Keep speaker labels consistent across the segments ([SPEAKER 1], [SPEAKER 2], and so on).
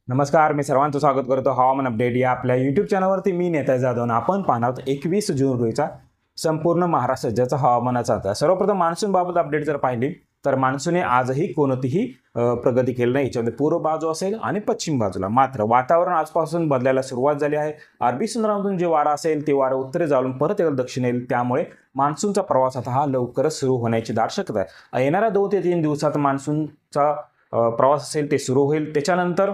[SPEAKER 1] नमस्कार, मी सर्वांचं स्वागत करतो हवामान अपडेट या आपल्या यूट्यूब चॅनलवरती. मी नेताजी जाधव आणि आपण पाहणार आहोत 21 जून रोजीचा संपूर्ण महाराष्ट्र राज्याचा हवामानाचा अंदाज. सर्वप्रथम मान्सूनबाबत अपडेट जर पाहिली तर मान्सूनने आजही कोणतीही प्रगती केली नाही. याच्यामध्ये पूर्व बाजू असेल आणि पश्चिम बाजूला. मात्र वातावरण आजपासून बदलायला सुरुवात झाली आहे. अरबी समुद्रामधून जे वारा असेल ते वारं उत्तरे जाऊन परत एकदा दक्षिण येईल. त्यामुळे मान्सूनचा प्रवास आता हा लवकरच सुरू होण्याची दाट शक्यता आहे. येणाऱ्या 2 ते 3 दिवसात मान्सूनचा प्रवास असेल ते सुरू होईल. त्याच्यानंतर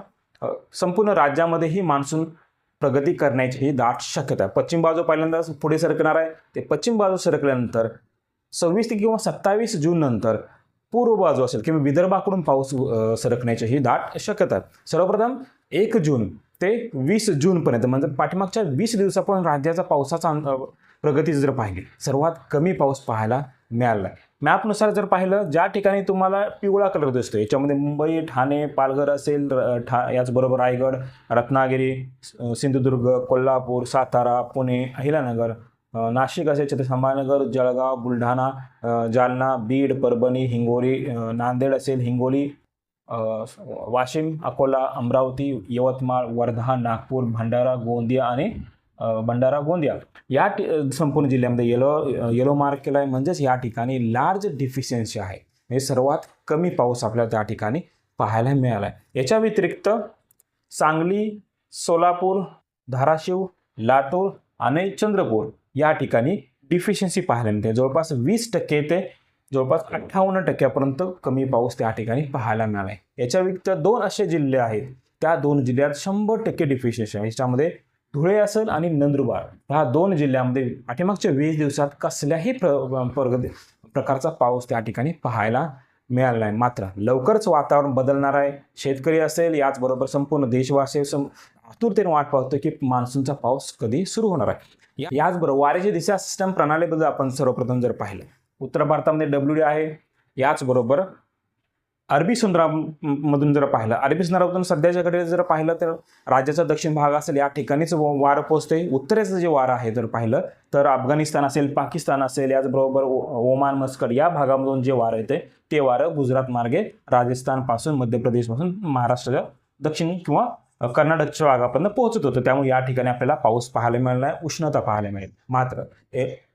[SPEAKER 1] संपूर्ण राज्यामध्येही मान्सून प्रगती करण्याची ही दाट शक्यता आहे. पश्चिम बाजू पहिल्यांदा पुढे सरकणार आहे. ते पश्चिम बाजू सरकल्यानंतर 26 किंवा 27 जून नंतर पूर्व बाजू असेल किंवा विदर्भाकडून पाऊस सरकण्याची ही दाट शक्यता आहे. सर्वप्रथम 1 जून ते 20 जूनपर्यंत म्हणजे पाठीमागच्या 20 दिवसापर्यंत राज्याचा पावसाचा प्रगती जर पाहिली सर्वात कमी पाऊस पाहायला मिळाला आहे. मॅपनुसार जर पाहिलं ज्या ठिकाणी तुम्हाला पिवळा कलर दिसतो याच्यामध्ये मुंबई, ठाणे, पालघर असेल, याचबरोबर रायगड, रत्नागिरी, सिंधुदुर्ग, कोल्हापूर, सातारा, पुणे, अहिलानगर, नाशिक असेल, छत्रपती संभाजीनगर, जळगाव, बुलढाणा, जालना, बीड, परभणी, हिंगोली, नांदेड असेल, हिंगोली, वाशिम, अकोला, अमरावती, यवतमाळ, वर्धा, नागपूर, भंडारा गोंदिया या संपूर्ण जिल्ह्यामध्ये येलो मार्क केला आहे. म्हणजेच या ठिकाणी लार्ज डिफिशियन्सी आहे. म्हणजे सर्वात कमी पाऊस आपल्याला त्या ठिकाणी पाहायला मिळाला आहे. याच्या व्यतिरिक्त सांगली, सोलापूर, धाराशिव, लातूर आणि चंद्रपूर या ठिकाणी डिफिशियन्सी पाहायला मिळते. जवळपास 20% ते जवळपास 58% कमी पाऊस त्या ठिकाणी पाहायला मिळाला आहे. याच्या व्यतिरिक्त 2 असे जिल्हे आहेत त्या 2 जिल्ह्यात 100% डिफिशियन्सी आहे. याच्यामध्ये धुळे असेल आणि नंदुरबार ह्या 2 जिल्ह्यामध्ये पाठीमागच्या 20 दिवसात कसल्याही प्रकारचा पाऊस त्या ठिकाणी पाहायला मिळाला नाही. मात्र लवकरच वातावरण बदलणार आहे. शेतकरी असेल याचबरोबर संपूर्ण देशवासी आतुरतेने वाट पाहतो की मान्सूनचा पाऊस कधी सुरू होणार आहे. याचबरोबर वाऱ्याची दिशा सिस्टम प्रणालीबद्दल आपण सर्वप्रथम जर पाहिलं उत्तर भारतामध्ये WD आहे. याचबरोबर अरबी समुद्रामधून जर पाहिलं अरबी समुद्रामधून सध्याच्याकडे जर पाहिलं तर राज्याचा दक्षिण भाग असेल या ठिकाणीच वारं पोचते. उत्तरेचं जे वारं आहे जर पाहिलं तर अफगाणिस्तान असेल, पाकिस्तान असेल, याचबरोबर ओमान, मस्कट या भागामधून जे वारं येते ते वारं गुजरात मार्गे राजस्थानपासून, मध्य प्रदेशपासून महाराष्ट्राच्या दक्षिण किंवा कर्नाटकच्या भागापर्यंत पोहोचत होतं. त्यामुळे या ठिकाणी आपल्याला पाऊस पाहायला मिळणार आहे, उष्णता पाहायला मिळेल. मात्र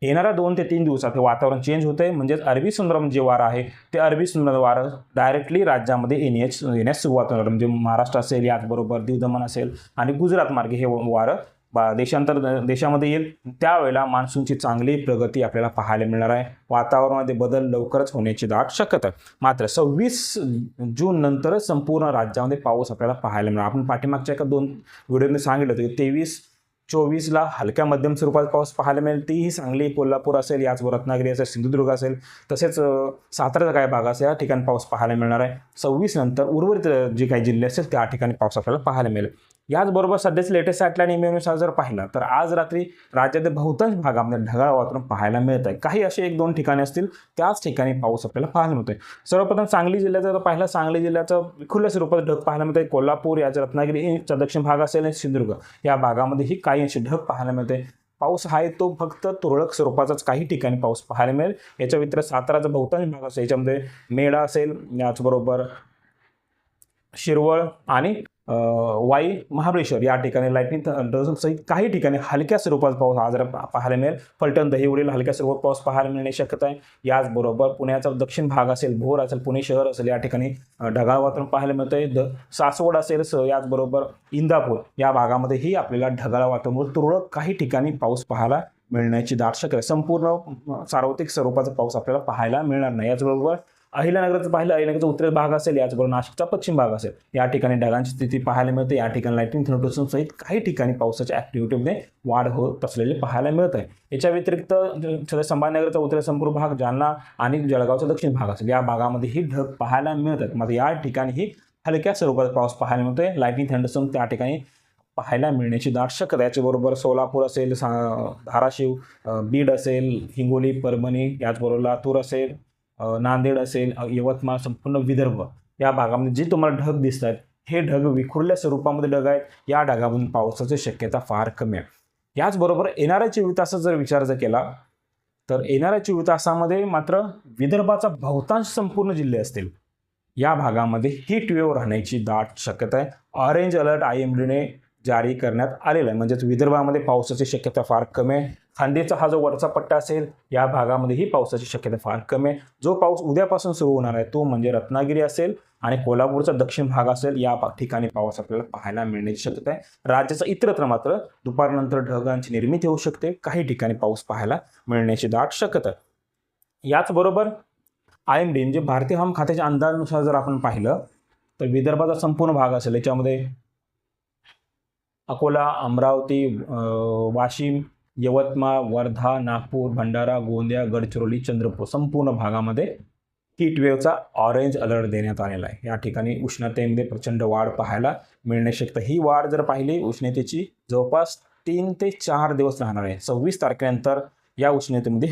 [SPEAKER 1] येणाऱ्या 2 ते 3 दिवसात हे वातावरण चेंज होतंय. म्हणजेच अरबी समुद्रामध्ये जे वारं आहे ते अरबी समुद्राचं वारं डायरेक्टली राज्यामध्ये येण्यास सुरुवात होणार. म्हणजे महाराष्ट्र असेल, याचबरोबर दीव दमण असेल आणि गुजरात मार्गे हे वारं देशामध्ये येईल. त्यावेळेला मान्सूनची चांगली प्रगती आपल्याला पाहायला मिळणार आहे. वातावरणामध्ये बदल लवकरच होण्याची दाट शक्यता आहे. मात्र 26 जून नंतरच संपूर्ण राज्यामध्ये पाऊस आपल्याला पाहायला मिळणार. आपण पाठीमागच्या 2 व्हिडिओमध्ये सांगितलं होतं की 23-24ला हलक्या मध्यम स्वरूपात पाऊस पाहायला मिळेल. तीही सांगली, कोल्हापूर असेल, याचबरोबर रत्नागिरी असेल, सिंधुदुर्ग असेल, तसेच साताराचा काही भाग असेल या ठिकाणी पाऊस पाहायला मिळणार आहे. 26 नंतर उर्वरित जे काही जिल्हे असतील त्या ठिकाणी पाऊस आपल्याला पाहायला मिळेल. याचबरोबर सध्याचे लेटेस्ट सॅटेलाइट इमेजनुसार जर पाहिलं तर आज रात्री राज्यातील बहुतांश भागामध्ये ढगाळ वातावरण पाहायला मिळत आहे. काही असे 1-2 ठिकाणी असतील त्याच ठिकाणी पाऊस आपल्याला पाहायला मिळतोय. सर्वप्रथम सांगली जिल्ह्याचा जर पाहिलं सांगली जिल्ह्याचं खुल्या स्वरूपात ढग पाहायला मिळत आहे. कोल्हापूर, याच्या रत्नागिरीचा दक्षिण भाग असेल आणि सिंधुदुर्ग या भागामध्येही काही असे ढग पाहायला मिळते. पाऊस आहे तो फक्त तुरळक स्वरूपाचाच काही ठिकाणी पाऊस पाहायला मिळेल. याच्या व्यतिरिक्त साताराचा बहुतांश भाग असेल याच्यामध्ये मेढा असेल, याचबरोबर शिरवळ आणि वाई, महाबळेश्वर या ठिकाणी लाईटनिंग सहित काही ठिकाणी हलक्या स्वरूपात पाऊस आज पाहायला मिळेल. फलटण, दहिवडील हलक्या स्वरूपात पाऊस पाहायला मिळण्याची शक्यता आहे. याचबरोबर पुण्याचा दक्षिण भाग असेल, भोर असेल, पुणे शहर असेल या ठिकाणी ढगाळ वातावरण पाहायला मिळतं आहे. सासवड असेल, याचबरोबर इंदापूर या भागामध्येही आपल्याला ढगाळ वातावरण तुरळक काही ठिकाणी पाऊस पाहायला मिळण्याची दाट शक्यता आहे. संपूर्ण सार्वत्रिक स्वरूपाचा पाऊस आपल्याला पाहायला मिळणार नाही. याचबरोबर अहिल्यानगरचं पाहिलं अहिल्यानगरचा उत्तर भाग असेल, याचबरोबर नाशिकचा पश्चिम भाग असेल या ठिकाणी ढगांची स्थिती पाहायला मिळते. या ठिकाणी लाईटनिंग थंडरस्टॉर्म सहित काही ठिकाणी पावसाच्या ॲक्टिव्हिटीमध्ये वाढ होत असलेली पाहायला मिळत आहे. याच्या व्यतिरिक्त छत्रपती संभाजीनगरचा उत्तर संपूर्ण भाग, जालना आणि जळगावचा दक्षिण भाग असेल या भागामध्येही ढग पाहायला मिळतात. मात्र या ठिकाणीही हलक्या स्वरूपात पाऊस पाहायला मिळतोय. लाईटनिंग थंडरस्टॉर्म त्या ठिकाणी पाहायला मिळण्याची दाट शक्यता. याच्याबरोबर सोलापूर असेल, धाराशिव, बीड असेल, हिंगोली, परभणी, याचबरोबर लातूर असेल, नांदेड असेल, यवतमाळ, संपूर्ण विदर्भ या भागामध्ये जे तुम्हाला ढग दिसत आहेत हे ढग विखुरल्या स्वरूपामध्ये ढग आहेत. या ढगामधून पावसाची शक्यता फार कमी आहे. याचबरोबर येणाऱ्या 24 तासाचा जर विचार जर केला तर येणाऱ्या 24 तासामध्ये मात्र विदर्भाचा बहुतांश संपूर्ण जिल्हे असतील या भागामध्ये हीट वेव्ह राहण्याची दाट शक्यता आहे. ऑरेंज अलर्ट IMDने जारी करण्यात आलेला आहे. म्हणजेच विदर्भामध्ये पावसाची शक्यता फार कमी आहे. खानदेशचा हा जो वरचा पट्टा असेल या भागामध्येही पावसाची शक्यता फार कमी आहे. जो पाऊस उद्यापासून सुरू होणार आहे तो म्हणजे रत्नागिरी असेल आणि कोल्हापूरचा दक्षिण भाग असेल, या ठिकाणी पाऊस आपल्याला पाहायला मिळण्याची शक्यता आहे. राज्याचा इतरत्र मात्र दुपारनंतर ढगांची निर्मिती होऊ शकते. काही ठिकाणी पाऊस पाहायला मिळण्याची दाट शक्यता आहे. याचबरोबर IMD म्हणजे भारतीय हवामान खात्याच्या अंदाजानुसार जर आपण पाहिलं तर विदर्भाचा संपूर्ण भाग असेल, याच्यामध्ये अकोला, अमरावती, वाशिम, यवतमाळ, वर्धा, नागपूर, भंडारा, गोंदिया, गडचिरोली, चंद्रपूर संपूर्ण भागामध्ये हीट वेव्हचा ऑरेंज अलर्ट देण्यात आलेला आहे. या ठिकाणी उष्णतेमध्ये प्रचंड वाढ पाहायला मिळण्याची शक्यता. ही वाढ जर पाहिली उष्णतेची जवळपास 3 ते 4 दिवस राहणार आहे. 26 तारखेनंतर या उष्णतेमध्ये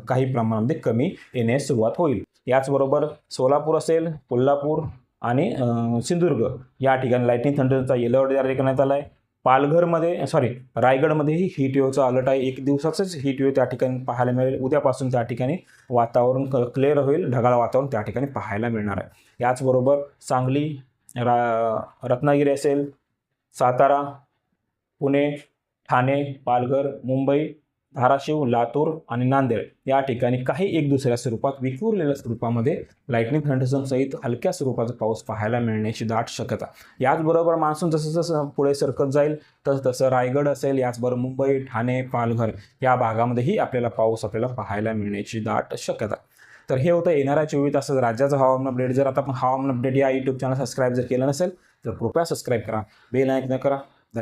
[SPEAKER 1] काही प्रमाणामध्ये कमी येण्यास सुरुवात होईल. याचबरोबर सोलापूर असेल, कोल्हापूर आणि सिंधुदुर्ग या ठिकाणी लाइटनिंग थंडरचा येलो अलर्ट जारी करण्यात आला आहे. रायगडमध्येही हीट वेव्हचा अलर्ट आहे. 1 दिवसाचंच हीट वेव्ह त्या ठिकाणी पाहायला मिळेल. उद्यापासून त्या ठिकाणी वातावरण क्लिअर होईल, ढगाळ वातावरण त्या ठिकाणी पाहायला मिळणार आहे. याचबरोबर सांगली, रत्नागिरी असेल, सातारा, पुणे, ठाणे, पालघर, मुंबई, धाराशिव, लातूर आणि नांदेड या ठिकाणी काही एक दुसऱ्या स्वरूपात विखुरलेल्या स्वरूपामध्ये लाइटनिंग थंडरसहित हलक्या स्वरूपाचा पाऊस पाहायला मिळण्याची दाट शक्यता. याचबरोबर मान्सून जसं पुढे सरकत जाईल तसं रायगड असेल, याचबरोबर मुंबई, ठाणे, पालघर या भागामध्येही आपल्याला पाऊस पाहायला मिळण्याची दाट शक्यता. तर हे होतं येणाऱ्या 24 तासात राज्याचं हवामान अपडेट. जर आता आपण हवामान अपडेट या YouTube चॅनल सबस्क्राईब जर केलं नसेल तर कृपया सबस्क्राईब करा, बेल आयकॉन करा,